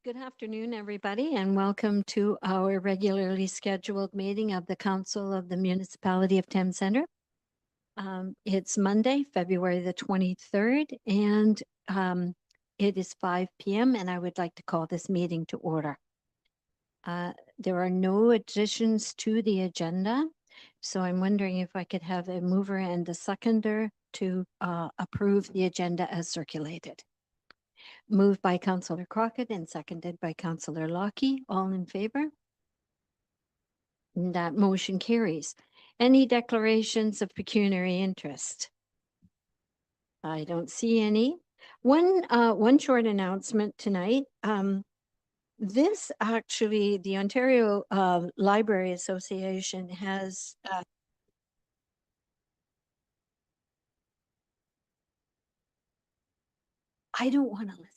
Good afternoon, everybody, and welcome to our regularly scheduled meeting of the Council of the Municipality of Thames Centre. It's Monday, February the 23rd, and it is 5 p.m., and I would like to call this meeting to order. There are no additions to the agenda, so I'm wondering if I could have a mover and a seconder to approve the agenda as circulated. Moved by Councillor Crockett and seconded by Councillor Lockie. All in favor? That motion carries. Any declarations of pecuniary interest? I don't see any. One short announcement tonight. This actually, the Ontario Library Association has I don't want to listen.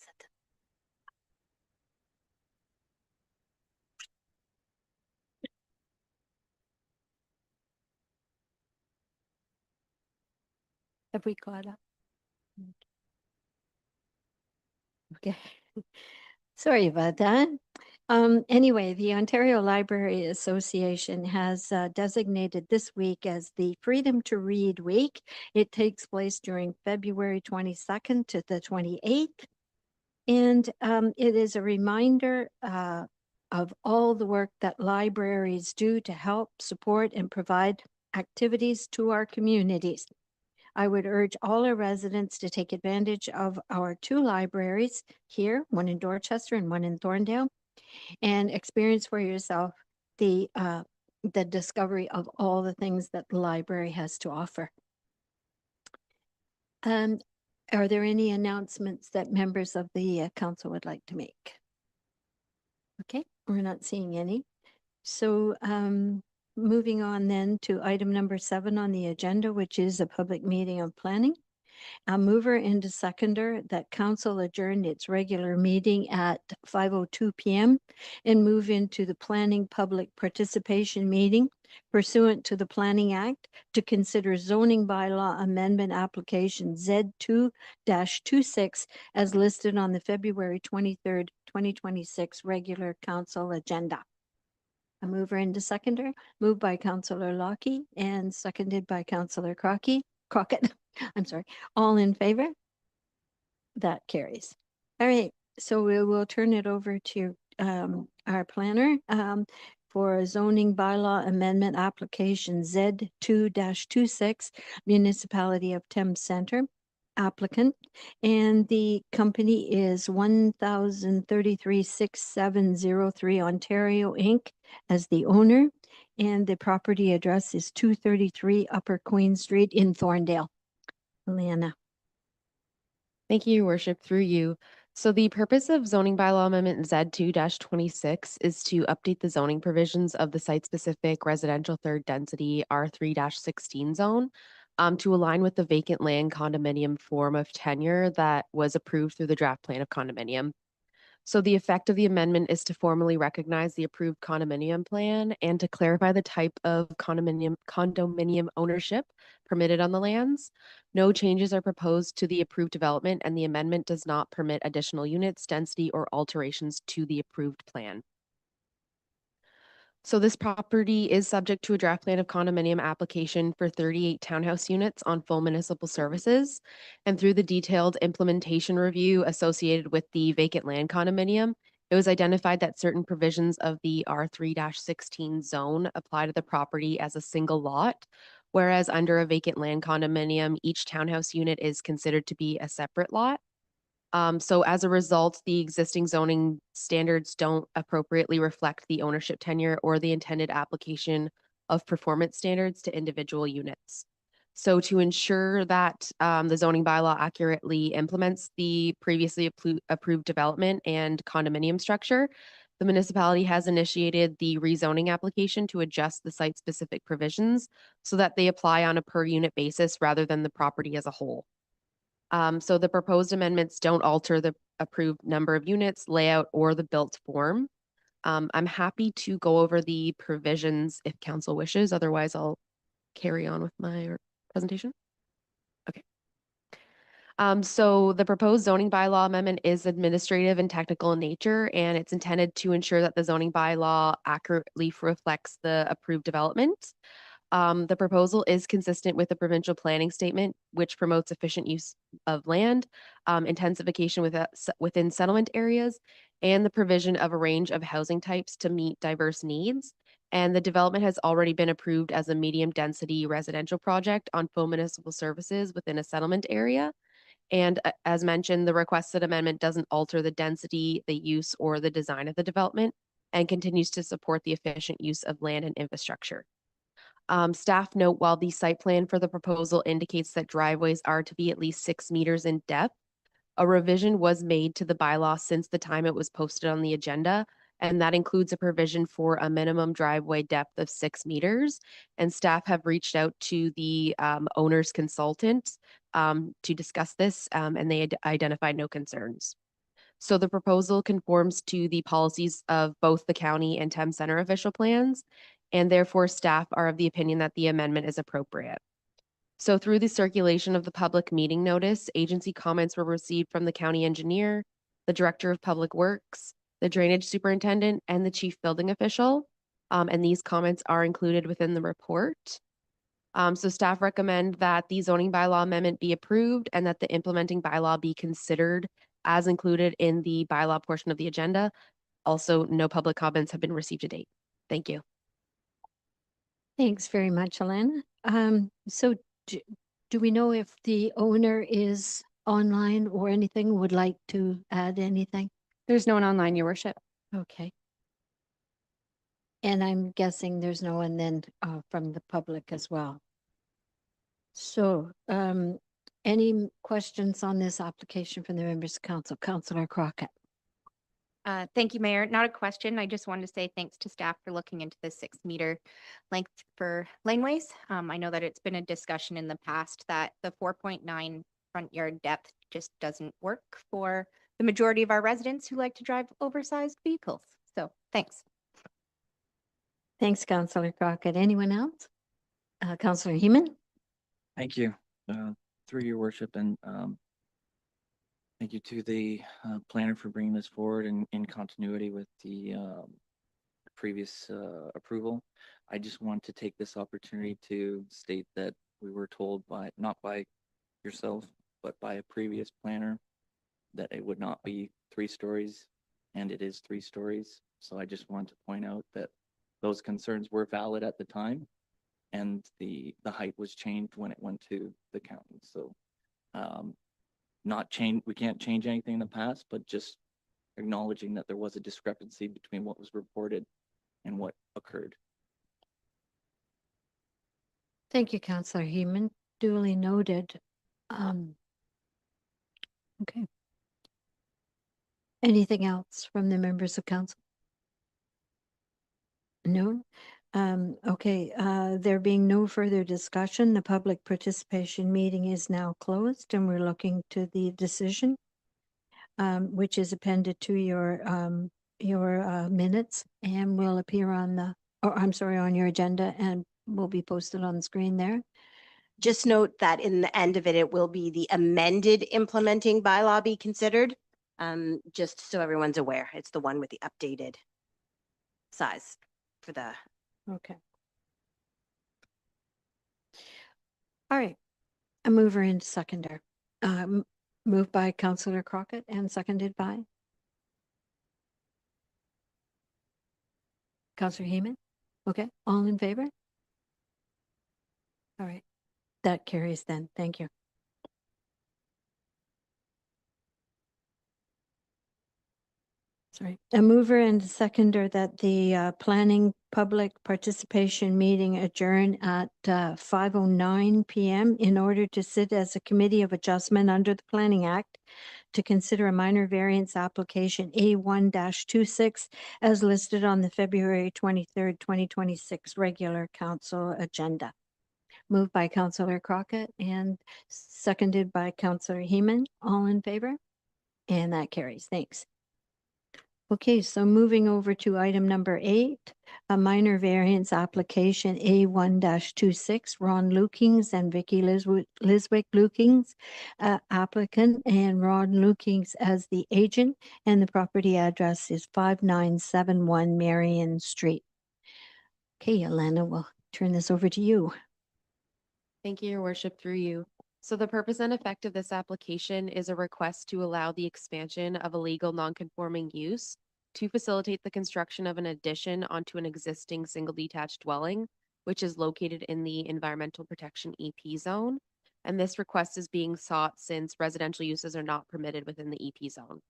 Have we caught up? Okay. Sorry about that. Anyway, the Ontario Library Association has designated this week as the Freedom to Read Week. It takes place during February 22nd to the 28th. And it is a reminder of all the work that libraries do to help support and provide activities to our communities. I would urge all our residents to take advantage of our two libraries here, one in Dorchester and one in Thorndale, and experience for yourself the discovery of all the things that the library has to offer. Are there any announcements that members of the council would like to make? Okay, we're not seeing any. So moving on then to item number 7 on the agenda, which is a public meeting of planning. A mover and a seconder that council adjourn its regular meeting at 5:02 p.m. and move into the planning public participation meeting pursuant to the Planning Act to consider zoning bylaw amendment application Z2-26 as listed on the February 23rd, 2026 regular council agenda. A mover and a seconder, moved by Councillor Lockie and seconded by Councillor Crockett. I'm sorry. All in favor? That carries. All right. So we will turn it over to our planner for a zoning bylaw amendment application Z2-26, Municipality of Thames Centre applicant, and the company is 1033-6703 Ontario Inc. as the owner, and the property address is 233 Upper Queen Street in Thorndale. Leanna. Thank you, Your Worship, through you. So the purpose of zoning bylaw amendment Z2-26 is to update the zoning provisions of the site-specific residential third density R3-16 zone to align with the vacant land condominium form of tenure that was approved through the draft plan of condominium. So the effect of the amendment is to formally recognize the approved condominium plan and to clarify the type of condominium ownership permitted on the lands. No changes are proposed to the approved development, and the amendment does not permit additional units, density, or alterations to the approved plan. So this property is subject to a draft plan of condominium application for 38 townhouse units on full municipal services. And through the detailed implementation review associated with the vacant land condominium, it was identified that certain provisions of the R3-16 zone apply to the property as a single lot, whereas under a vacant land condominium, each townhouse unit is considered to be a separate lot. So as a result, the existing zoning standards don't appropriately reflect the ownership tenure or the intended application of performance standards to individual units. So to ensure that the zoning bylaw accurately implements the previously approved development and condominium structure, the municipality has initiated the rezoning application to adjust the site-specific provisions so that they apply on a per unit basis rather than the property as a whole. So the proposed amendments don't alter the approved number of units, layout, or the built form. I'm happy to go over the provisions if council wishes. Otherwise, I'll carry on with my presentation. Okay. So the proposed zoning bylaw amendment is administrative and technical in nature, and it's intended to ensure that the zoning bylaw accurately reflects the approved development. The proposal is consistent with the provincial planning statement, which promotes efficient use of land, intensification within settlement areas, and the provision of a range of housing types to meet diverse needs. And the development has already been approved as a medium density residential project on full municipal services within a settlement area. And as mentioned, the requested amendment doesn't alter the density, the use, or the design of the development and continues to support the efficient use of land and infrastructure. Staff note while the site plan for the proposal indicates that driveways are to be at least 6 meters in depth, a revision was made to the bylaw since the time it was posted on the agenda, and that includes a provision for a minimum driveway depth of 6 meters. And staff have reached out to the owner's consultant to discuss this, and they identified no concerns. So the proposal conforms to the policies of both the county and Thames Center official plans, and therefore staff are of the opinion that the amendment is appropriate. So through the circulation of the public meeting notice, agency comments were received from the county engineer, the director of public works, the drainage superintendent, and the chief building official. And these comments are included within the report. So staff recommend that the zoning bylaw amendment be approved and that the implementing bylaw be considered as included in the bylaw portion of the agenda. Also, no public comments have been received to date. Thank you. Thanks very much, Alana. So do, do we know if the owner is online or anything, would like to add anything? There's no one online, your worship. Okay. And I'm guessing there's no one then from the public as well. So any questions on this application from the members of council? Councillor Crockett. Thank you, Mayor. Not a question. I just wanted to say thanks to staff for looking into the 6 meter length for laneways. I know that it's been a discussion in the past that the 4.9 front yard depth just doesn't work for the majority of our residents who like to drive oversized vehicles. So thanks. Thanks, Councillor Crockett. Anyone else? Councillor Heeman? Thank you, through your worship, and thank you to the planner for bringing this forward in continuity with the previous approval. I just want to take this opportunity to state that we were told not by yourself, but by a previous planner that it would not be 3 stories, and it is 3 stories. So I just want to point out that those concerns were valid at the time, and the height was changed when it went to the county. So we can't change anything in the past, but just acknowledging that there was a discrepancy between what was reported and what occurred. Thank you, Councillor Heeman. Duly noted. Okay. Anything else from the members of council? No? Okay, there being no further discussion, the public participation meeting is now closed and we're looking to the decision, which is appended to your minutes and will appear on on your agenda and will be posted on the screen there. Just note that in the end of it, it will be the amended implementing bylaw be considered. Just so everyone's aware, it's the one with the updated size for the. Okay. All right. A mover and seconder. Moved by Councillor Crockett and seconded by Councillor Heeman. Okay, all in favor? All right, that carries then. Thank you. Sorry, a mover and a seconder that the planning public participation meeting adjourn at 5:09 p.m. in order to sit as a committee of adjustment under the Planning Act to consider a minor variance application A1-26 as listed on the February 23rd, 2026 regular council agenda. Moved by Councillor Crockett and seconded by Councillor Heeman. All in favor? And that carries. Thanks. Okay, so moving over to item number 8, a minor variance application A1-26, Ron Lukings and Vicky Liswick Lukings, applicant, and Ron Lukings as the agent, and the property address is 5971 Marion Street. Okay, Elena, we'll turn this over to you. Thank you, Your Worship, through you. So the purpose and effect of this application is a request to allow the expansion of a legal non-conforming use to facilitate the construction of an addition onto an existing single detached dwelling, which is located in the Environmental Protection EP zone. And this request is being sought since residential uses are not permitted within the EP zone.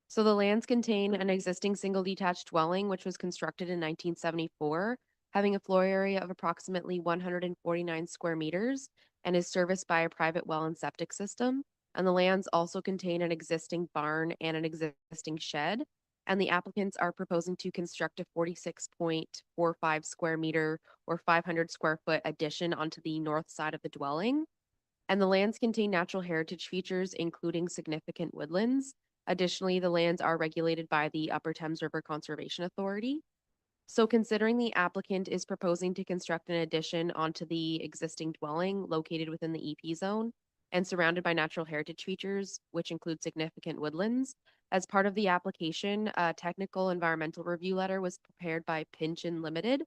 So the lands contain an existing single detached dwelling, which was constructed in 1974, having a floor area of approximately 149 square meters and is serviced by a private well and septic system. And the lands also contain an existing barn and an existing shed. And the applicants are proposing to construct a 46.45 square meter or 500 square foot addition onto the north side of the dwelling. And the lands contain natural heritage features, including significant woodlands. Additionally, the lands are regulated by the Upper Thames River Conservation Authority. So considering the applicant is proposing to construct an addition onto the existing dwelling located within the EP zone and surrounded by natural heritage features, which include significant woodlands, as part of the application, a technical environmental review letter was prepared by Pinchin Limited,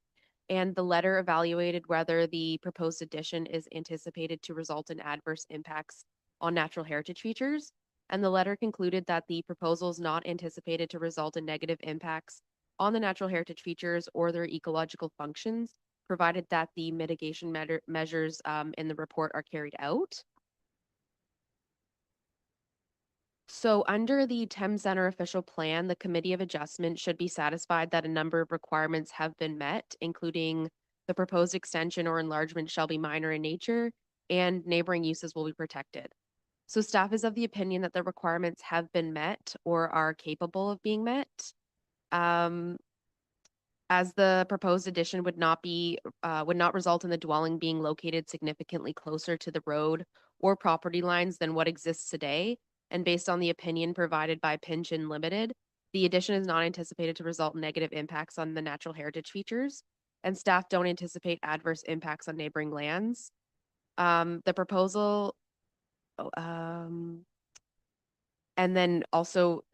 and the letter evaluated whether the proposed addition is anticipated to result in adverse impacts on natural heritage features. And the letter concluded that the proposal is not anticipated to result in negative impacts on the natural heritage features or their ecological functions, provided that the mitigation measures in the report are carried out. So under the Thames Center official plan, the Committee of Adjustment should be satisfied that a number of requirements have been met, including the proposed extension or enlargement shall be minor in nature and neighboring uses will be protected. So staff is of the opinion that the requirements have been met or are capable of being met. As the proposed addition would not result in the dwelling being located significantly closer to the road or property lines than what exists today. And based on the opinion provided by Pinchin Limited, the addition is not anticipated to result in negative impacts on the natural heritage features, and staff don't anticipate adverse impacts on neighboring lands. The proposal and then also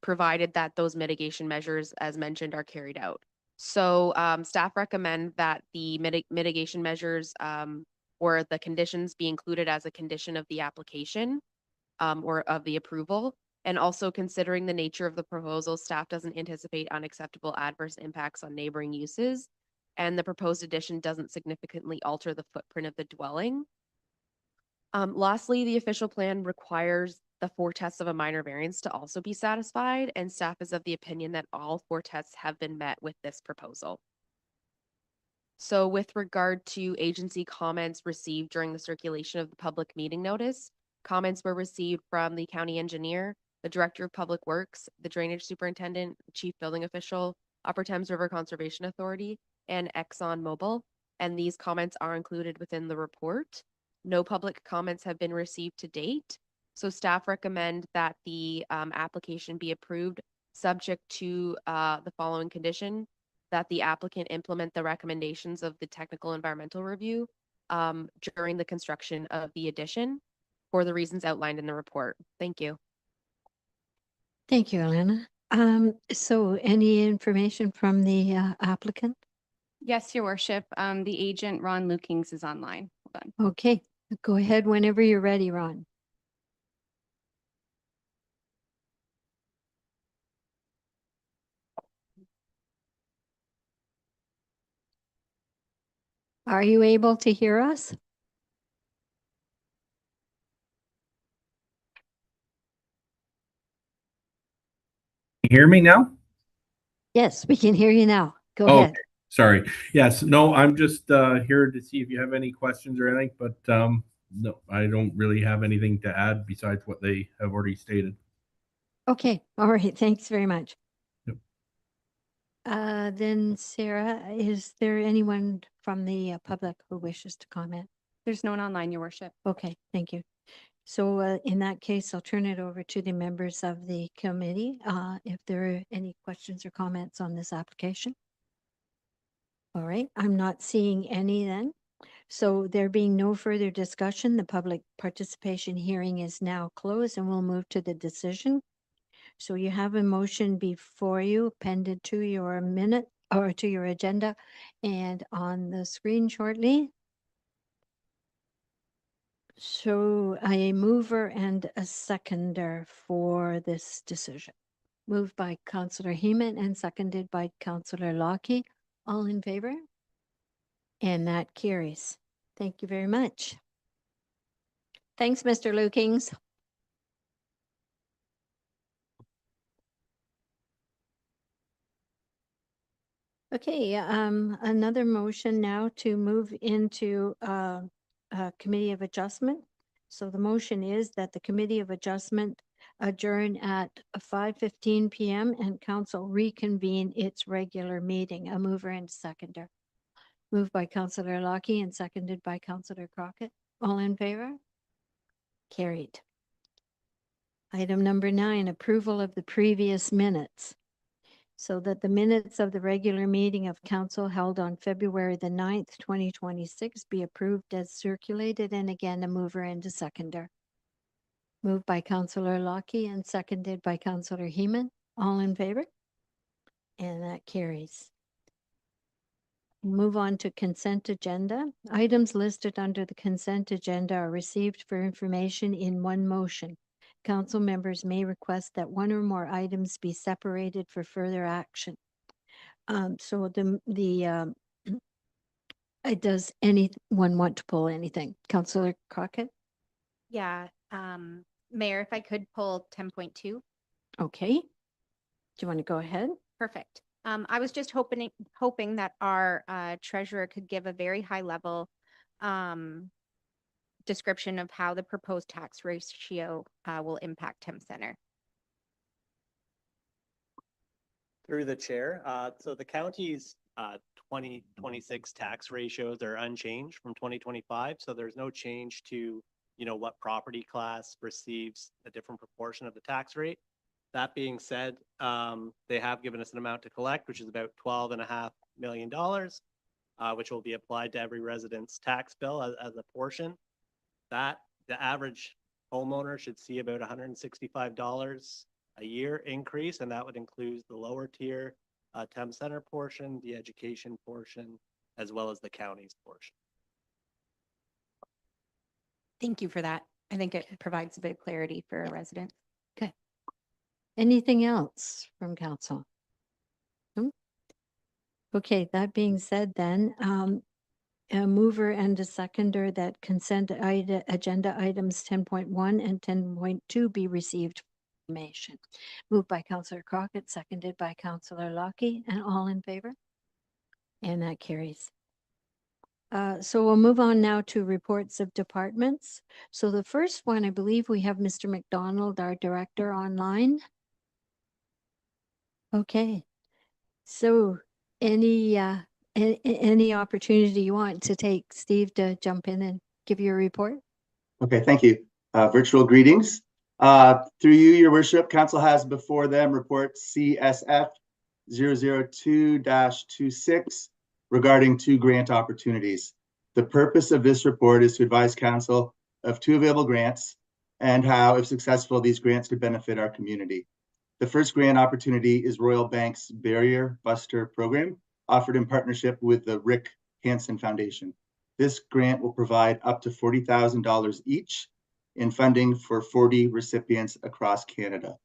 provided that those mitigation measures, as mentioned, are carried out. So staff recommend that the mitigation measures or the conditions be included as a condition of the application or of the approval. And also considering the nature of the proposal, staff doesn't anticipate unacceptable adverse impacts on neighboring uses. And the proposed addition doesn't significantly alter the footprint of the dwelling. Lastly, the official plan requires the 4 tests of a minor variance to also be satisfied, and staff is of the opinion that all 4 tests have been met with this proposal. So with regard to agency comments received during the circulation of the public meeting notice, comments were received from the county engineer, the director of public works, the drainage superintendent, the chief building official, Upper Thames River Conservation Authority, and ExxonMobil, and these comments are included within the report. No public comments have been received to date, so staff recommend that the application be approved subject to the following condition: that the applicant implement the recommendations of the technical environmental review during the construction of the addition for the reasons outlined in the report. Thank you. Thank you, Elena. So any information from the applicant? Yes, Your Worship. The agent, Ron Lukings, is online. Hold on. Okay, go ahead whenever you're ready, Ron. Are you able to hear us? You hear me now? Yes, we can hear you now. Go Oh, ahead. sorry. Yes, no, I'm just here to see if you have any questions or anything, but no, I don't really have anything to add besides what they have already stated. Okay, all right, thanks very much. Yep. Then Sarah, is there anyone from the public who wishes to comment? There's no one online, Your Worship. Okay, thank you. So in that case, I'll turn it over to the members of the committee if there are any questions or comments on this application. All right, I'm not seeing any then. So there being no further discussion, the public participation hearing is now closed and we'll move to the decision. So you have a motion before you appended to your minute or to your agenda and on the screen shortly. So a mover and a seconder for this decision. Moved by Councillor Heeman and seconded by Councillor Lockie. All in favor? And that carries. Thank you very much. Thanks, Mr. Lukings. Okay, another motion now to move into Committee of Adjustment. So the motion is that the Committee of Adjustment adjourn at 5:15 p.m. and council reconvene its regular meeting. A mover and seconder. Moved by Councillor Lockie and seconded by Councillor Crockett. All in favor? Carried. Item number 9, approval of the previous minutes. So that the minutes of the regular meeting of council held on February the 9th, 2026 be approved as circulated, and again, a mover and a seconder. Moved by Councillor Lockie and seconded by Councillor Heeman. All in favor? And that carries. Move on to consent agenda. Items listed under the consent agenda are received for information in one motion. Council members may request that one or more items be separated for further action. So does anyone want to pull anything? Councillor Crockett? Yeah, Mayor, if I could pull 10.2. Okay. Do you want to go ahead? Perfect. I was just hoping that our treasurer could give a very high level description of how the proposed tax ratio will impact Thames Center. Through the chair, so the county's 2026 tax ratios are unchanged from 2025. So there's no change to, what property class receives a different proportion of the tax rate. That being said, they have given us an amount to collect, which is about $12.5 million, which will be applied to every resident's tax bill as a portion. That the average homeowner should see about $165 a year increase, and that would include the lower tier Thames Center portion, the education portion, as well as the county's portion. Thank you for that. I think it provides a bit of clarity for a resident. Okay. Anything else from council? No? Okay, that being said then, a mover and a seconder that consent agenda items 10.1 and 10.2 be received for information. Moved by Councillor Crockett, seconded by Councillor Lockie, and all in favor? And that carries. So we'll move on now to reports of departments. So the first one, I believe we have Mr. McDonald, our director, online. Okay. So any opportunity you want to take, Steve, to jump in and give your report? Okay, thank you. Virtual greetings. Through you, your worship, council has before them report CSF 002-26 regarding 2 grant opportunities. The purpose of this report is to advise council of 2 available grants and how, if successful, these grants could benefit our community. The first grant opportunity is Royal Bank's Barrier Buster program, offered in partnership with the Rick Hansen Foundation. This grant will provide up to $40,000 each in funding for 40 recipients across Canada.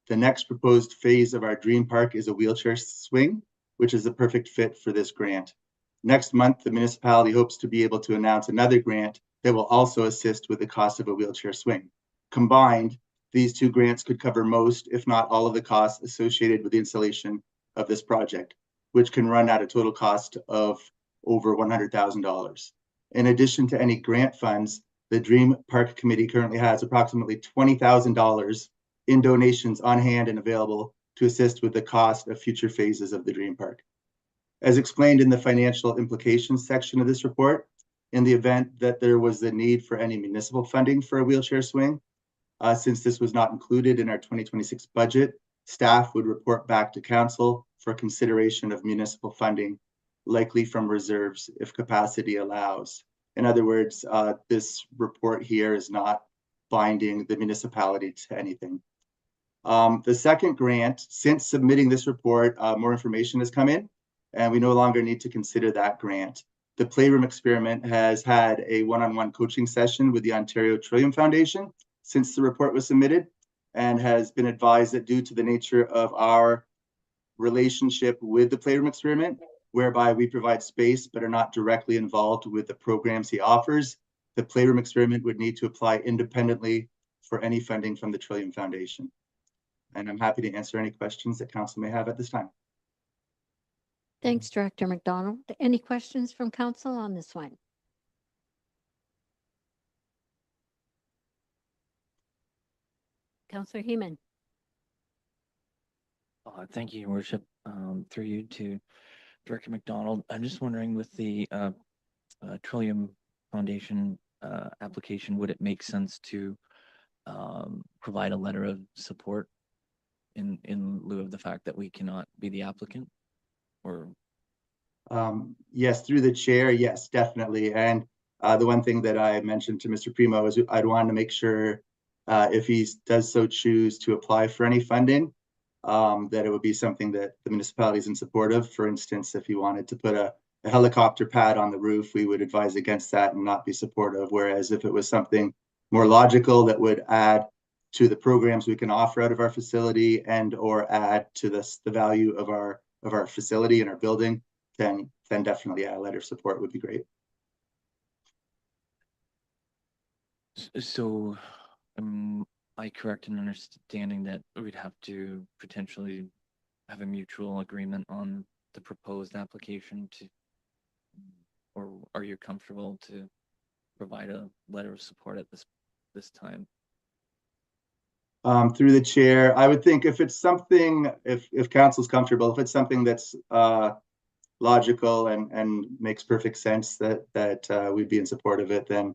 The next proposed phase of our Dream Park is a wheelchair swing, which is a perfect fit for this grant. Next month, the municipality hopes to be able to announce another grant that will also assist with the cost of a wheelchair swing. Combined, these 2 grants could cover most, if not all, of the costs associated with the installation of this project, which can run at a total cost of over $100,000. In addition to any grant funds, the Dream Park Committee currently has approximately $20,000 in donations on hand and available to assist with the cost of future phases of the Dream Park. As explained in the financial implications section of this report, in the event that there was the need for any municipal funding for a wheelchair swing. Since this was not included in our 2026 budget, staff would report back to council for consideration of municipal funding, likely from reserves if capacity allows. In other words, this report here is not binding the municipality to anything. The second grant, since submitting this report, more information has come in, and we no longer need to consider that grant. The Playroom Experiment has had a one-on-one coaching session with the Ontario Trillium Foundation since the report was submitted, and has been advised that due to the nature of our relationship with the Playroom Experiment, whereby we provide space but are not directly involved with the programs he offers, the Playroom Experiment would need to apply independently for any funding from the Trillium Foundation. And I'm happy to answer any questions that council may have at this time. Thanks, Director McDonald. Any questions from council on this one? Councillor Heeman. Thank you, Your Worship. Through you to Director McDonald. I'm just wondering, with the Trillium Foundation application, would it make sense to provide a letter of support in lieu of the fact that we cannot be the applicant? Or yes, through the chair, yes, definitely. And the one thing that I mentioned to Mr. Primo is I'd want to make sure if he does so choose to apply for any funding, that it would be something that the municipality is in support of. For instance, if he wanted to put a helicopter pad on the roof, we would advise against that and not be supportive. Whereas if it was something more logical that would add to the programs we can offer out of our facility and or add to the value of our facility and our building, then definitely a letter of support would be great. so am I correct in understanding that we'd have to potentially have a mutual agreement on the proposed application to, or are you comfortable to provide a letter of support at this time? Through the chair, I would think if it's something, if council's comfortable, if it's something that's logical and makes perfect sense that we'd be in support of it, then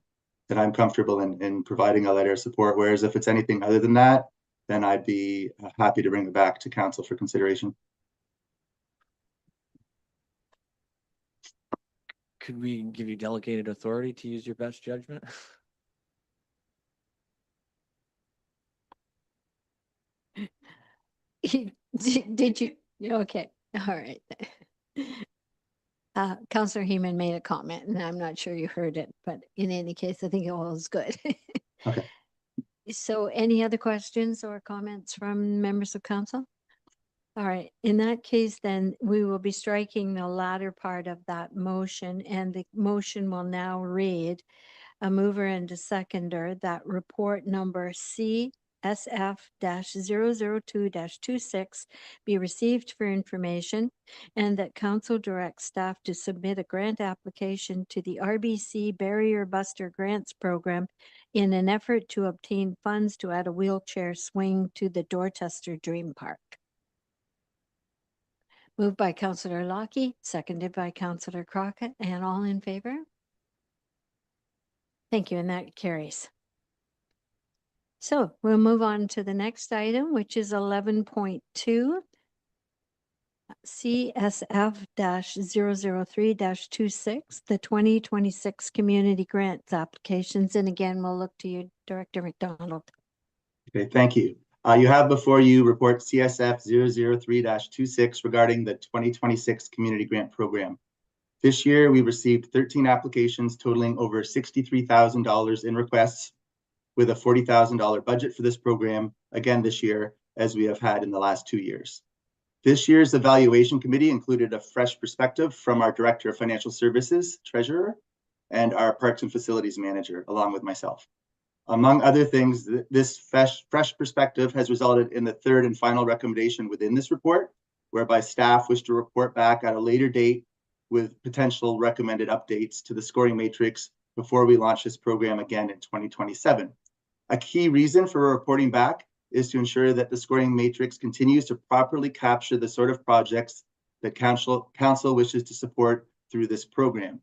I'm comfortable in providing a letter of support. Whereas if it's anything other than that, then I'd be happy to bring it back to council for consideration. Could we give you delegated authority to use your best judgment? Did you? Okay. All right. Councillor Heeman made a comment, and I'm not sure you heard it, but in any case, I think it was good. Okay. So any other questions or comments from members of council? All right. In that case, then we will be striking the latter part of that motion, and the motion will now read, a mover and a seconder, that report number CSF-002-26 be received for information, and that council directs staff to submit a grant application to the RBC Barrier Buster Grants Program in an effort to obtain funds to add a wheelchair swing to the Dorchester Dream Park. Moved by Councillor Lockie, seconded by Councillor Crockett, and all in favor? Thank you, and that carries. So we'll move on to the next item, which is 11.2. CSF-003-26, the 2026 community grants applications. And again, we'll look to you, Director McDonald. Okay, thank you. You have before you report CSF-003-26 regarding the 2026 community grant program. This year, we received 13 applications totaling over $63,000 in requests, with a $40,000 budget for this program again this year, as we have had in the last 2 years. This year's evaluation committee included a fresh perspective from our Director of Financial Services, Treasurer, and our Parks and Facilities Manager, along with myself. Among other things, this fresh perspective has resulted in the third and final recommendation within this report, whereby staff wish to report back at a later date with potential recommended updates to the scoring matrix before we launch this program again in 2027. A key reason for reporting back is to ensure that the scoring matrix continues to properly capture the sort of projects that council wishes to support through this program.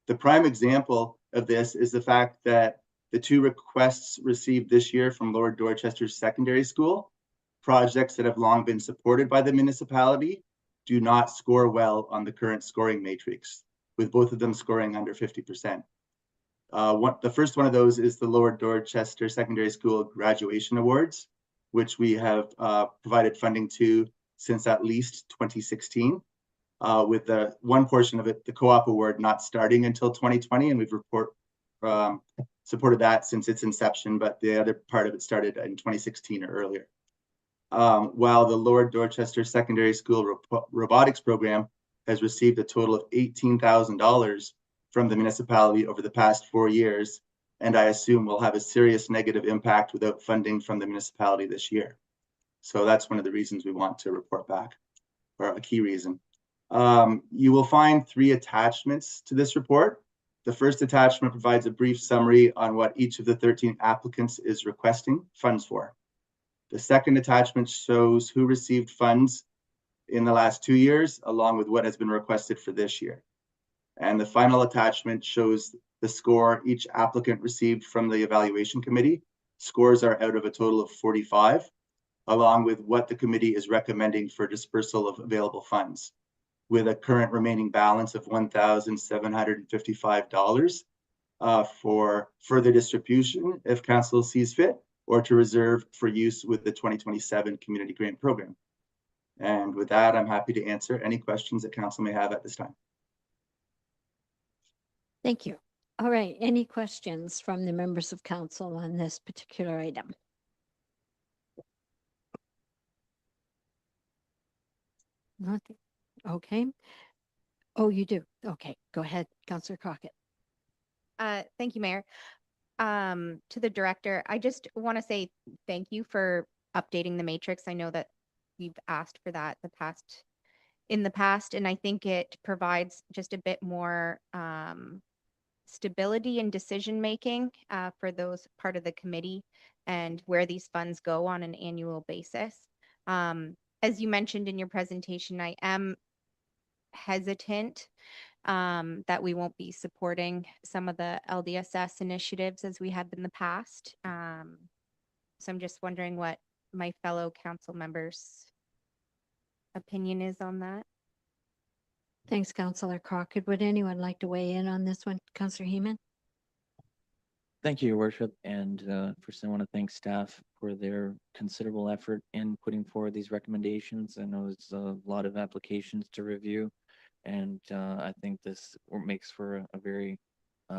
The prime example of this is the fact that the two requests received this year from Lord Dorchester Secondary School, projects that have long been supported by the municipality, do not score well on the current scoring matrix, with both of them scoring under 50%. The first one of those is the Lord Dorchester Secondary School Graduation Awards, which we have provided funding to since at least 2016. With the one portion of it, the co-op award, not starting until 2020, and we've supported that since its inception, but the other part of it started in 2016 or earlier. While the Lord Dorchester Secondary School robotics program has received a total of $18,000 from the municipality over the past 4 years, and I assume will have a serious negative impact without funding from the municipality this year. So that's one of the reasons we want to report back, or a key reason. You will find 3 attachments to this report. The first attachment provides a brief summary on what each of the 13 applicants is requesting funds for. The second attachment shows who received funds in the last 2 years, along with what has been requested for this year. And the final attachment shows the score each applicant received from the evaluation committee. Scores are out of a total of 45, along with what the committee is recommending for dispersal of available funds, with a current remaining balance of $1,755 for further distribution if council sees fit, or to reserve for use with the 2027 community grant program. And with that, I'm happy to answer any questions that council may have at this time. Thank you. All right, any questions from the members of council on this particular item? Nothing. Okay. Oh, you do? Okay, go ahead, Councillor Crockett. Thank you, Mayor. To the director, I just want to say thank you for updating the matrix. I know that we've asked for that in the past, and I think it provides just a bit more stability in decision making for those part of the committee and where these funds go on an annual basis. As you mentioned in your presentation, I am hesitant that we won't be supporting some of the LDSS initiatives as we have in the past. So I'm just wondering what my fellow council members' opinion is on that. Thanks, Councillor Crockett. Would anyone like to weigh in on this one? Councillor Heeman? Thank you, Your Worship. And first, I want to thank staff for their considerable effort in putting forward these recommendations. I know it's a lot of applications to review, and I think this makes for a very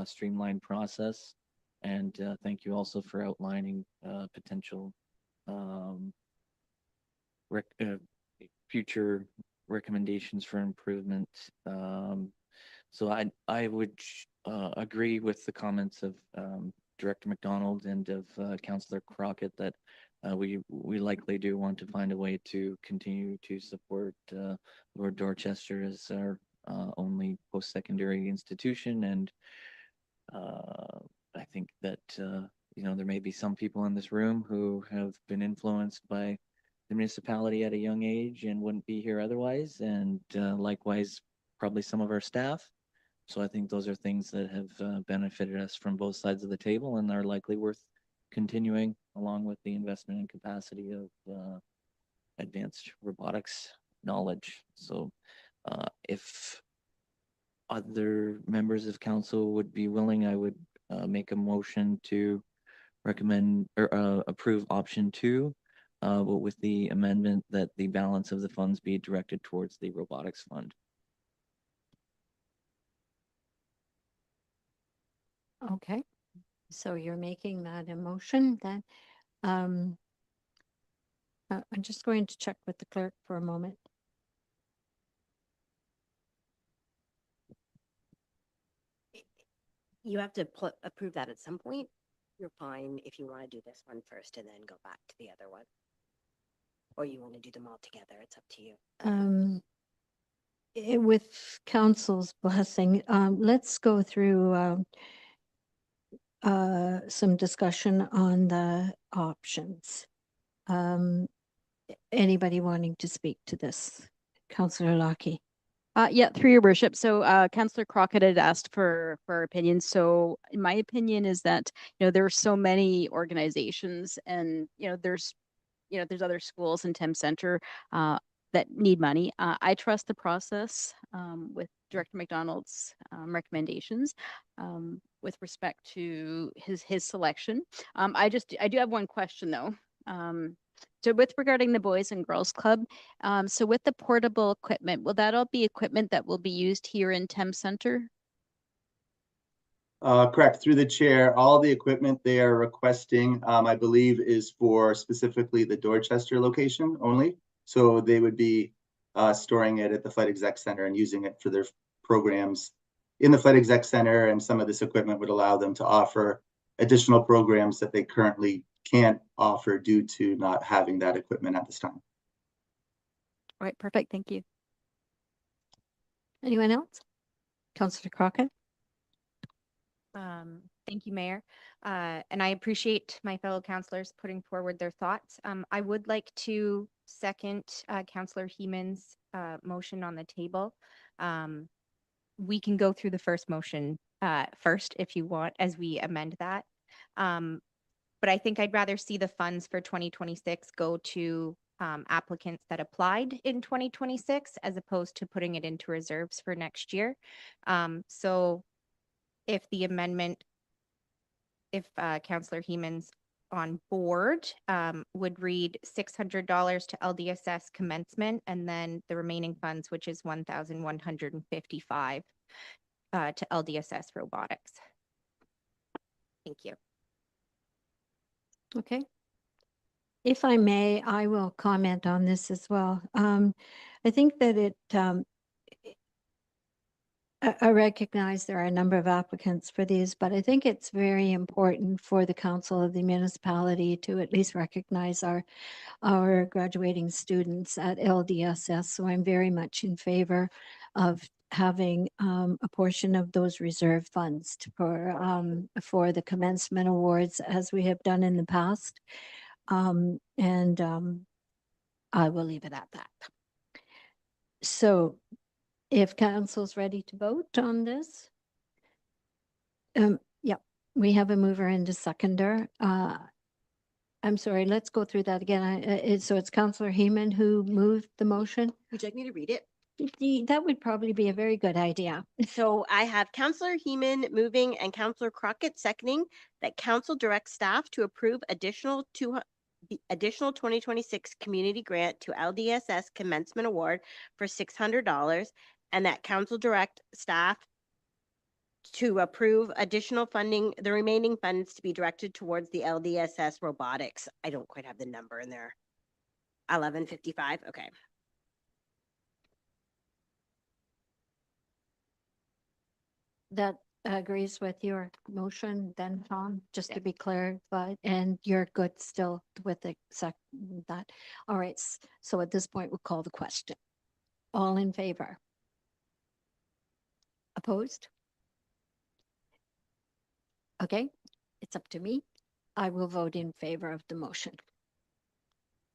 streamlined process. And thank you also for outlining potential future recommendations for improvement. So I would agree with the comments of Director McDonald and of Councillor Crockett that we likely do want to find a way to continue to support Lord Dorchester as our only post-secondary institution. And I think that there may be some people in this room who have been influenced by the municipality at a young age and wouldn't be here otherwise, and likewise probably some of our staff. So I think those are things that have benefited us from both sides of the table and are likely worth continuing, along with the investment and capacity of advanced robotics knowledge. So if other members of council would be willing, I would make a motion to recommend or approve option 2, but with the amendment that the balance of the funds be directed towards the robotics fund. Okay, so you're making that a motion then. I'm just going to check with the clerk for a moment. You have to approve that at some point. You're fine if you want to do this one first and then go back to the other one. Or you want to do them all together, it's up to you. With council's blessing, let's go through some discussion on the options. Anybody wanting to speak to this? Councillor Lockie. Yeah, through your worship. So, Councillor Crockett had asked for our opinions. So, in my opinion, is that there are so many organizations, and there's other schools in Thames Centre that need money. I trust the process with Director McDonald's recommendations with respect to his selection. I do have one question though. So with regarding the Boys and Girls Club, so with the portable equipment, will that all be equipment that will be used here in Thames Centre? Correct. Through the chair, all the equipment they are requesting, I believe, is for specifically the Dorchester location only. So they would be storing it at the Flight Exec Center and using it for their programs in the Flight Exec Center. And some of this equipment would allow them to offer additional programs that they currently can't offer due to not having that equipment at this time. All right, perfect. Thank you. Anyone else? Councillor Crockett? Thank you, Mayor. And I appreciate my fellow councillors putting forward their thoughts. I would like to second Councillor Heeman's motion on the table. We can go through the first motion first if you want, as we amend that. But I think I'd rather see the funds for 2026 go to applicants that applied in 2026 as opposed to putting it into reserves for next year. So if the amendment, if Councillor Heeman's on board, would read $600 to LDSS commencement, and then the remaining funds, which is $1,155 to LDSS robotics. Thank you. Okay. If I may, I will comment on this as well. I think that I recognize there are a number of applicants for these, but I think it's very important for the council of the municipality to at least recognize our graduating students at LDSS. So I'm very much in favor of having a portion of those reserve funds for the commencement awards, as we have done in the past. I will leave it at that. So if council's ready to vote on this. Yeah, we have a mover and a seconder. I'm sorry, let's go through that again. So it's Councillor Heeman who moved the motion. Would you like me to read it? That would probably be a very good idea. So I have Councillor Heeman moving and Councillor Crockett seconding that council directs staff to approve the additional 2026 community grant to LDSS commencement award for $600, and that council direct staff to approve additional funding, the remaining funds to be directed towards the LDSS robotics. I don't quite have the number in there. 1155. Okay. That agrees with your motion then, Tom, just to be clarified, and you're good still with that. All right, so at this point, we'll call the question. All in favor? Opposed? Okay, it's up to me. I will vote in favor of the motion.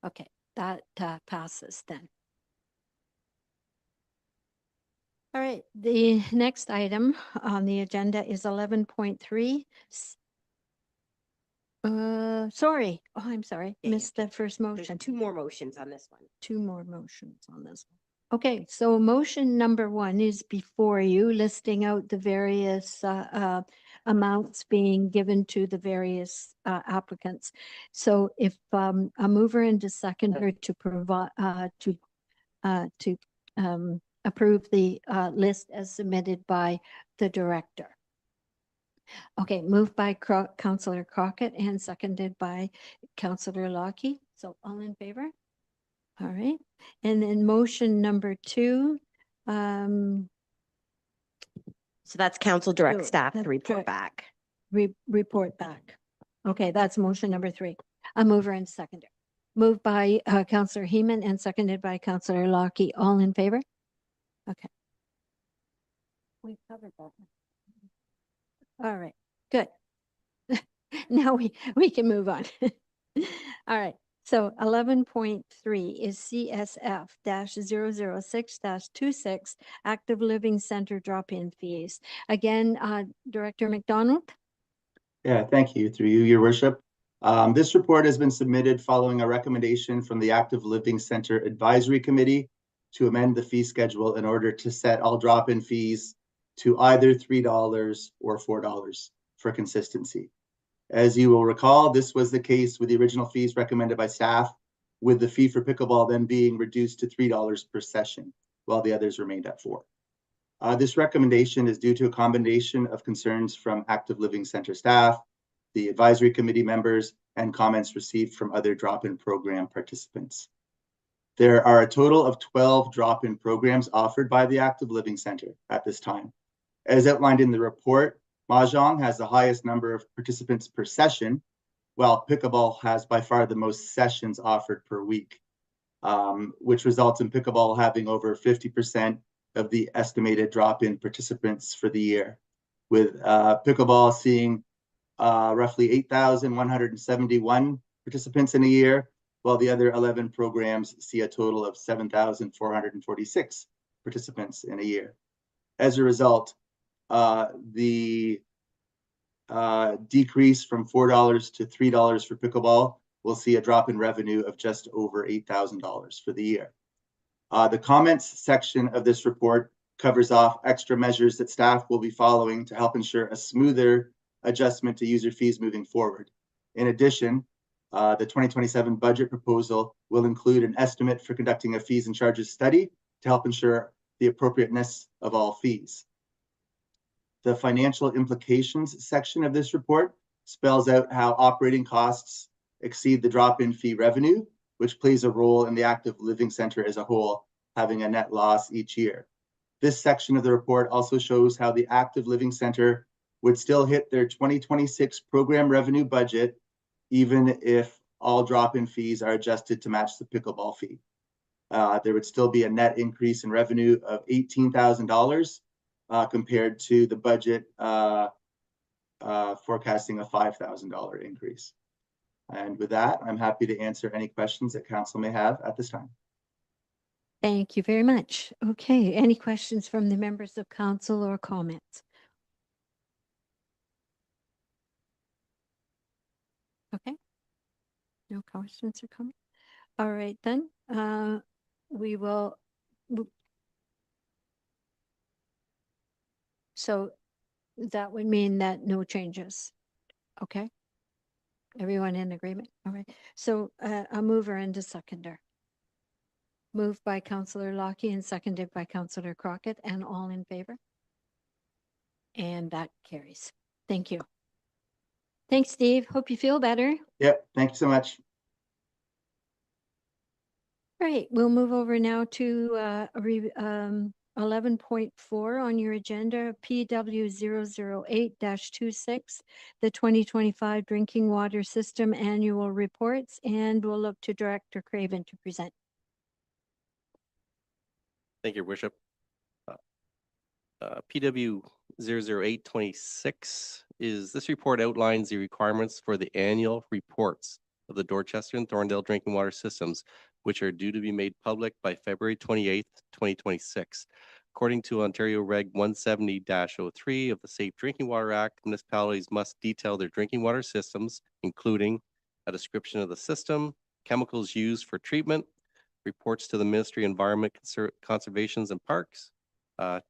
Okay, that passes then. All right, the next item on the agenda is 11.3. Sorry. Oh, I'm sorry. Yeah, Missed the first There's motion. two more motions on this one. Two more motions on this one. Okay, so motion number 1 is before you, listing out the various amounts being given to the various applicants. So if a mover and a seconder to provide to approve the list as submitted by the director. Okay, moved by Councillor Crockett and seconded by Councillor Lockie. So all in favor? All right. And then motion number 2. So that's council direct So staff that's to report direct- back. Report back. Okay, that's motion number 3. A mover and seconder. Moved by Councillor Heeman and seconded by Councillor Lockie. All in favor? Okay. We've covered that. All right, good. Now we can move on. All right. So 11.3 is CSF -006 26 active living center drop-in fees. Again, Director McDonald? Yeah, thank you. Through you, Your Worship. This report has been submitted following a recommendation from the Active Living Center Advisory Committee to amend the fee schedule in order to set all drop-in fees to either $3 or $4 for consistency. As you will recall, this was the case with the original fees recommended by staff, with the fee for pickleball then being reduced to $3 per session, while the others remained at $4. This recommendation is due to a combination of concerns from Active Living Center staff, the advisory committee members, and comments received from other drop-in program participants. There are a total of 12 drop-in programs offered by the Active Living Center at this time. As outlined in the report, Mahjong has the highest number of participants per session, while pickleball has by far the most sessions offered per week, which results in pickleball having over 50% of the estimated drop-in participants for the year, with pickleball seeing roughly 8,171 participants in a year, while the other 11 programs see a total of 7,446 participants in a year. As a result, the decrease from $4 to $3 for pickleball will see a drop in revenue of just over $8,000 for the year. The comments section of this report covers off extra measures that staff will be following to help ensure a smoother adjustment to user fees moving forward. In addition, the 2027 budget proposal will include an estimate for conducting a fees and charges study to help ensure the appropriateness of all fees. The financial implications section of this report spells out how operating costs exceed the drop-in fee revenue, which plays a role in the Active Living Center as a whole, having a net loss each year. This section of the report also shows how the Active Living Center would still hit their 2026 program revenue budget, even if all drop-in fees are adjusted to match the pickleball fee. There would still be a net increase in revenue of $18,000 compared to the budget forecasting a $5,000 increase. And with that, I'm happy to answer any questions that council may have at this time. Thank you very much. Okay, any questions from the members of council or comments? Okay. No questions or comments? All right, then we will. So that would mean that no changes. Okay. Everyone in agreement? All right. So a mover and a seconder. Moved by Councillor Lockie and seconded by Councillor Crockett, and all in favor? And that carries. Thank you. Thanks, Steve. Hope you feel better. Yep, thank you so much. All right, we'll move over now to 11.4 on your agenda, PW 008-26, the 2025 Drinking Water System Annual Reports, and we'll look to Director Craven to present. Thank you, Worship. PW 008-26 is this report outlines the requirements for the annual reports of the Dorchester and Thorndale drinking water systems, which are due to be made public by February 28th, 2026. According to Ontario Reg 170-03 of the Safe Drinking Water Act, municipalities must detail their drinking water systems, including a description of the system, chemicals used for treatment, reports to the Ministry of Environment, Conservations and Parks,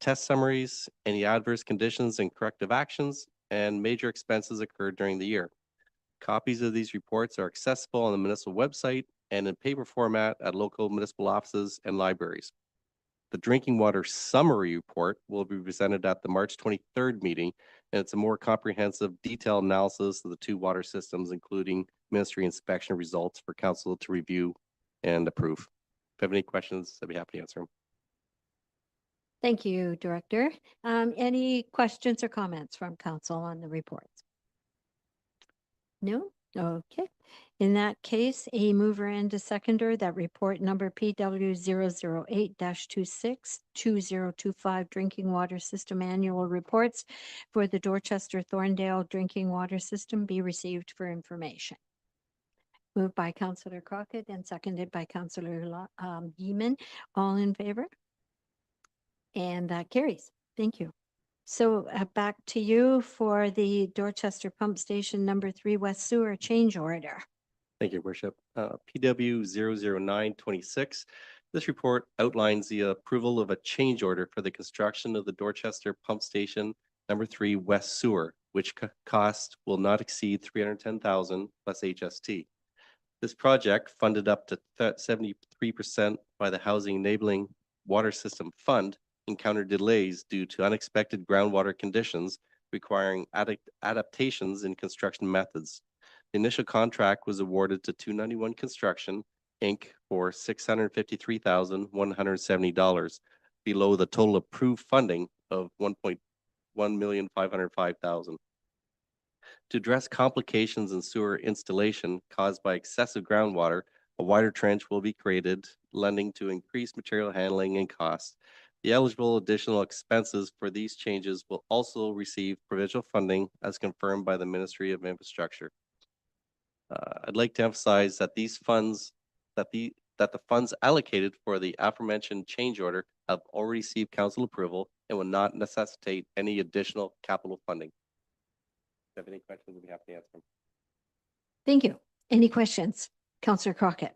test summaries, any adverse conditions and corrective actions, and major expenses occurred during the year. Copies of these reports are accessible on the municipal website and in paper format at local municipal offices and libraries. The drinking water summary report will be presented at the March 23rd meeting, and it's a more comprehensive, detailed analysis of the two water systems, including ministry inspection results for council to review and approve. If you have any questions, I'd be happy to answer them. Thank you, Director. Any questions or comments from council on the reports? No? Okay. In that case, a mover and a seconder, that report number PW 008-26 2025 Drinking Water System Annual Reports for the Dorchester Thorndale Drinking Water System be received for information. Moved by Councillor Crockett and seconded by Councillor Heeman. All in favor? And that carries. Thank you. So back to you for the Dorchester Pump Station number 3 West Sewer change order. Thank you, Your Worship. PW 00926. This report outlines the approval of a change order for the construction of the Dorchester Pump Station number 3 West Sewer, which cost will not exceed 310,000 plus HST. This project, funded up to 73% by the Housing Enabling Water System Fund, encountered delays due to unexpected groundwater conditions requiring adaptations in construction methods. The initial contract was awarded to 291 Construction, Inc. for $653,170, below the total approved funding of $1,505,000. To address complications in sewer installation caused by excessive groundwater, a wider trench will be created, lending to increased material handling and costs. The eligible additional expenses for these changes will also receive provincial funding as confirmed by the Ministry of Infrastructure. I'd like to emphasize that these funds, that the funds allocated for the aforementioned change order have already received council approval and will not necessitate any additional capital funding. If you have any questions, we'll be happy to answer them. Thank you. Any questions? Councillor Crockett.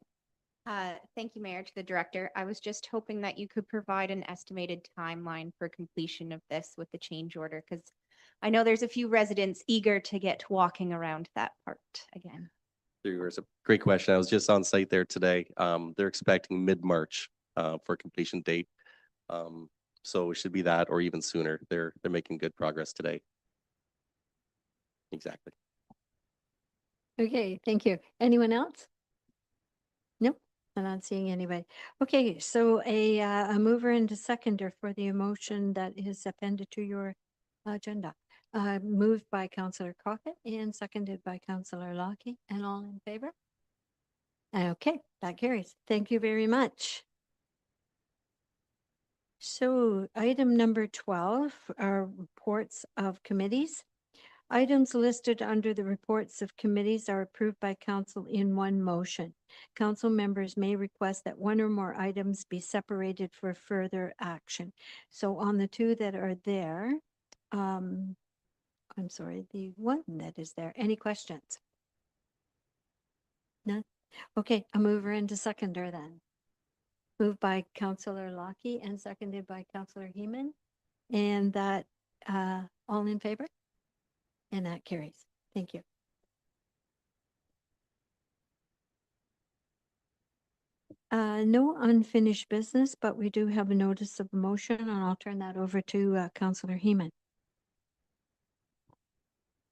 Thank you, Mayor, to the director. I was just hoping that you could provide an estimated timeline for completion of this with the change order, because I know there's a few residents eager to get walking around that part again. It's a great question. I was just on site there today. They're expecting mid-March for completion date. So it should be that or even sooner. They're making good progress today. Exactly. Okay, thank you. Anyone else? Nope, I'm not seeing anybody. Okay, so a mover and a seconder for the motion that is appended to your agenda. Moved by Councillor Crockett and seconded by Councillor Lockie, and all in favor? Okay, that carries. Thank you very much. So item number 12 are reports of committees. Items listed under the reports of committees are approved by council in one motion. Council members may request that one or more items be separated for further action. So on the two that are there, I'm sorry, the one that is there, any questions? None? Okay, a mover and a seconder then. Moved by Councillor Lockie and seconded by Councillor Heeman. And that, all in favor? And that carries. Thank you. No unfinished business, but we do have a notice of motion, and I'll turn that over to Councillor Heeman.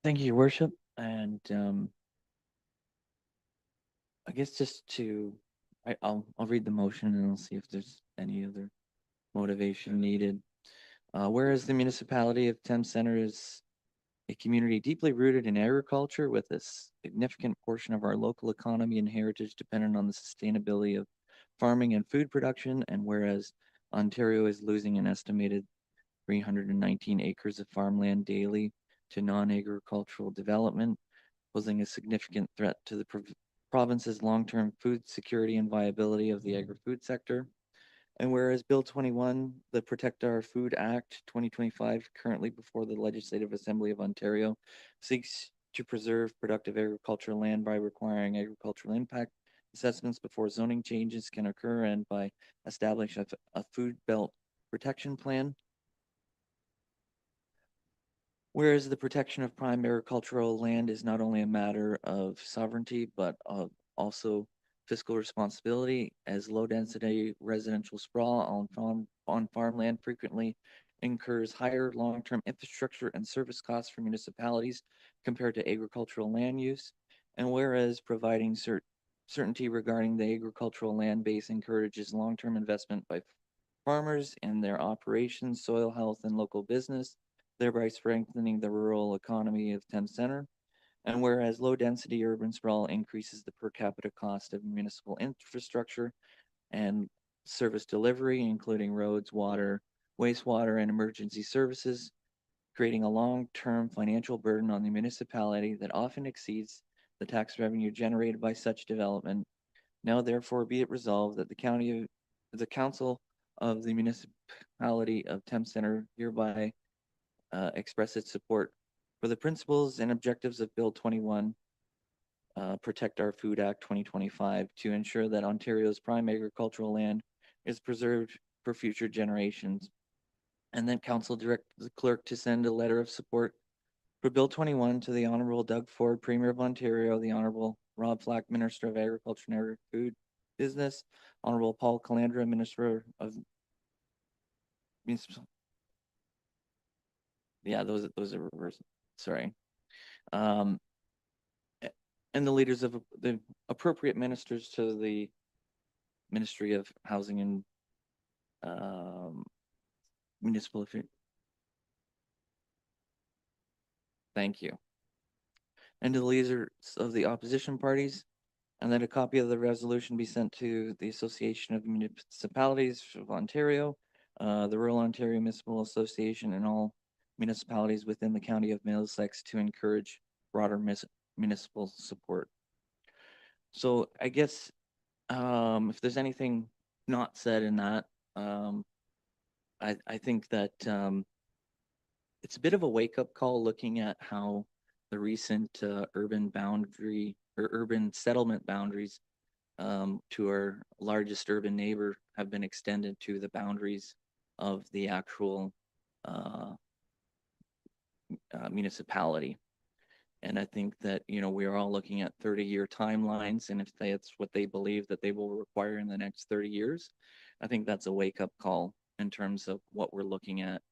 Thank you, Your Worship. And I guess just to, I'll read the motion and I'll see if there's any other motivation needed. Whereas the municipality of Thames Centre is a community deeply rooted in agriculture with a significant portion of our local economy and heritage dependent on the sustainability of farming and food production, and whereas Ontario is losing an estimated 319 acres of farmland daily to non-agricultural development, posing a significant threat to the province's long-term food security and viability of the agri-food sector. And whereas Bill 21, the Protect Our Food Act 2025, currently before the Legislative Assembly of Ontario, seeks to preserve productive agricultural land by requiring agricultural impact assessments before zoning changes can occur and by establishing a food belt protection plan. Whereas the protection of prime agricultural land is not only a matter of sovereignty, but of also fiscal responsibility, as low-density residential sprawl on farmland frequently incurs higher long-term infrastructure and service costs for municipalities compared to agricultural land use. And whereas providing certainty regarding the agricultural land base encourages long-term investment by farmers in their operations, soil health, and local business, thereby strengthening the rural economy of Thames Centre. And whereas low-density urban sprawl increases the per capita cost of municipal infrastructure and service delivery, including roads, water, wastewater, and emergency services, creating a long-term financial burden on the municipality that often exceeds the tax revenue generated by such development. Now therefore be it resolved that the council of the municipality of Thames Center hereby express its support for the principles and objectives of Bill 21, Protect Our Food Act 2025, to ensure that Ontario's prime agricultural land is preserved for future generations. And then council direct the clerk to send a letter of support for Bill 21 to the Honorable Doug Ford, Premier of Ontario, the Honorable Rob Flack, Minister of Agriculture and Agri-Food Business, Honorable Paul Calandra, Minister of Municipal. Yeah, those are reversed. Sorry. And the leaders of the appropriate ministers to the Ministry of Housing and Municipal Affairs. Thank you. And to the leaders of the opposition parties, and that a copy of the resolution be sent to the Association of Municipalities of Ontario, the Rural Ontario Municipal Association, and all municipalities within the county of Middlesex to encourage broader municipal support. So I guess if there's anything not said in that, I think that it's a bit of a wake-up call looking at how the recent urban boundary or urban settlement boundaries to our largest urban neighbor have been extended to the boundaries of the actual municipality. And I think that, we are all looking at 30-year timelines, and if that's what they believe that they will require in the next 30 years, I think that's a wake-up call in terms of what we're looking at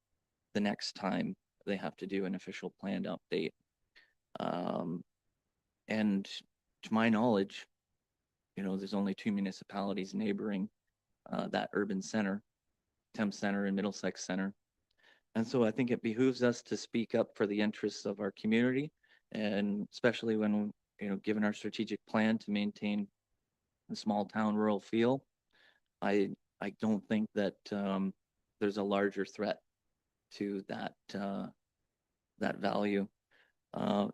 the next time they have to do an official planned update. And to my knowledge, there's only 2 municipalities neighboring that urban center, Thames Center and Middlesex Center. And so I think it behooves us to speak up for the interests of our community, and especially when, given our strategic plan to maintain a small town rural feel, I don't think that there's a larger threat to that that value.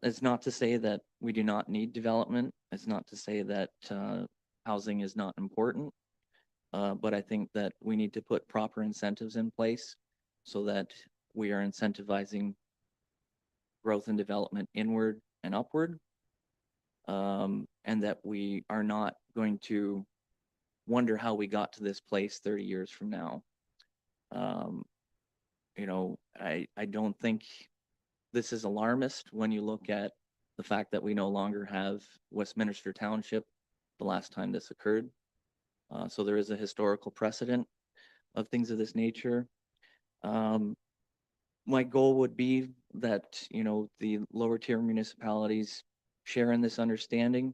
It's not to say that we do not need development. It's not to say that housing is not important. But I think that we need to put proper incentives in place so that we are incentivizing growth and development inward and upward, and that we are not going to wonder how we got to this place 30 years from now. I don't think this is alarmist when you look at the fact that we no longer have Westminster Township the last time this occurred. So there is a historical precedent of things of this nature. My goal would be that, the lower tier municipalities share in this understanding,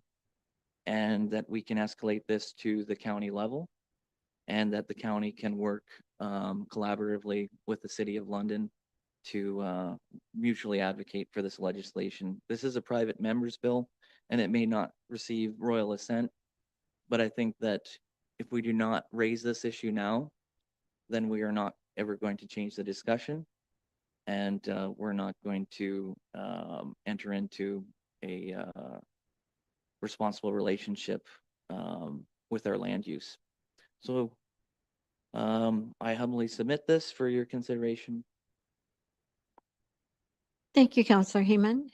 and that we can escalate this to the county level, and that the county can work collaboratively with the City of London to mutually advocate for this legislation. This is a private member's bill, and it may not receive royal assent, but I think that if we do not raise this issue now, then we are not ever going to change the discussion, and we're not going to enter into a responsible relationship with our land use. So I humbly submit this for your consideration. Thank you, Councillor Heeman.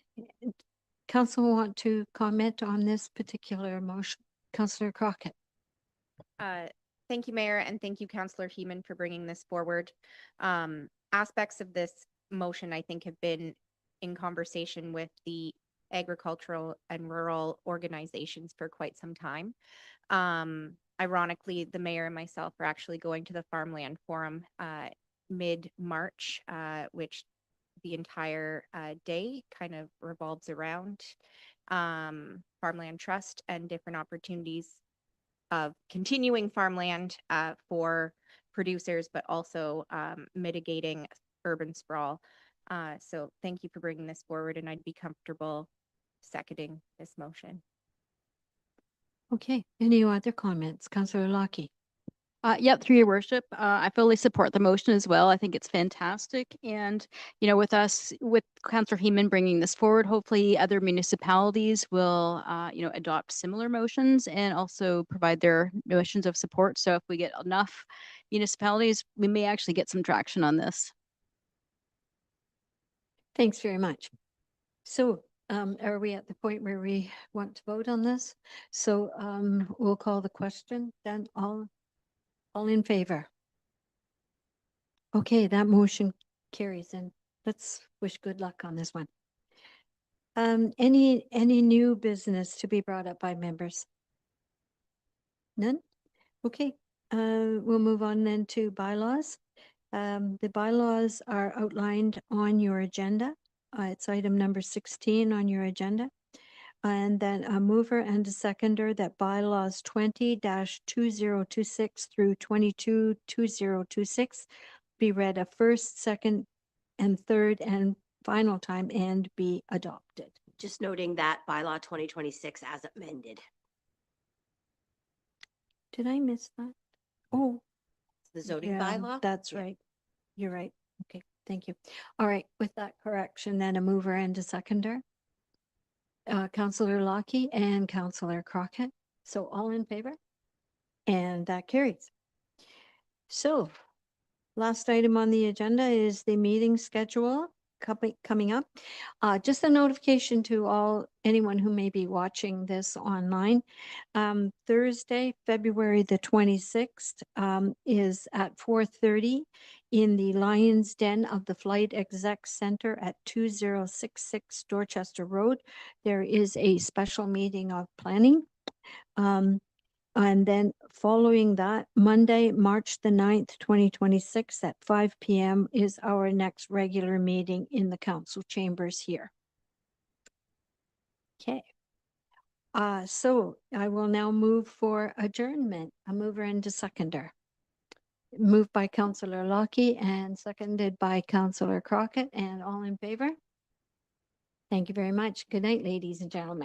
Council want to comment on this particular motion? Councillor Crockett. Thank you, Mayor, and thank you, Councillor Heeman, for bringing this forward. Aspects of this motion, I think, have been in conversation with the agricultural and rural organizations for quite some time. Ironically, the mayor and myself are actually going to the Farmland Forum mid-March, which the entire day kind of revolves around farmland trust and different opportunities of continuing farmland for producers, but also mitigating urban sprawl. So thank you for bringing this forward, and I'd be comfortable seconding this motion. Okay, any other comments? Councillor Lockie. Yep, through your worship, I fully support the motion as well. I think it's fantastic. And, with us, with Councillor Heeman bringing this forward, hopefully other municipalities will, adopt similar motions and also provide their motions of support. So if we get enough municipalities, we may actually get some traction on this. Thanks very much. So are we at the point where we want to vote on this? So we'll call the question, then all in favor? Okay, that motion carries, and let's wish good luck on this one. Any new business to be brought up by members? None? Okay, we'll move on then to bylaws. The bylaws are outlined on your agenda. It's item number 16 on your agenda. And then a mover and a seconder that bylaws 20-2026 through 22-2026 be read a first, second, and third and final time and be adopted. Just noting that bylaw 2026 as amended. Did I miss that? Oh, The zoning yeah, bylaw? that's right. You're right. Okay, thank you. All right, with that correction, then a mover and a seconder. Councillor Lockie and Councillor Crockett. So all in favor? And that carries. So last item on the agenda is the meeting schedule coming up. Just a notification to anyone who may be watching this online. Thursday, February the 26th is at 4:30 in the Lion's Den of the Flight Exec Center at 2066 Dorchester Road. There is a special meeting of planning. And then following that, Monday, March the 9th, 2026 at 5 p.m. is our next regular meeting in the council chambers here. Okay. So I will now move for adjournment. A mover and a seconder. Moved by Councillor Lockie and seconded by Councillor Crockett, and all in favor? Thank you very much. Good night, ladies and gentlemen.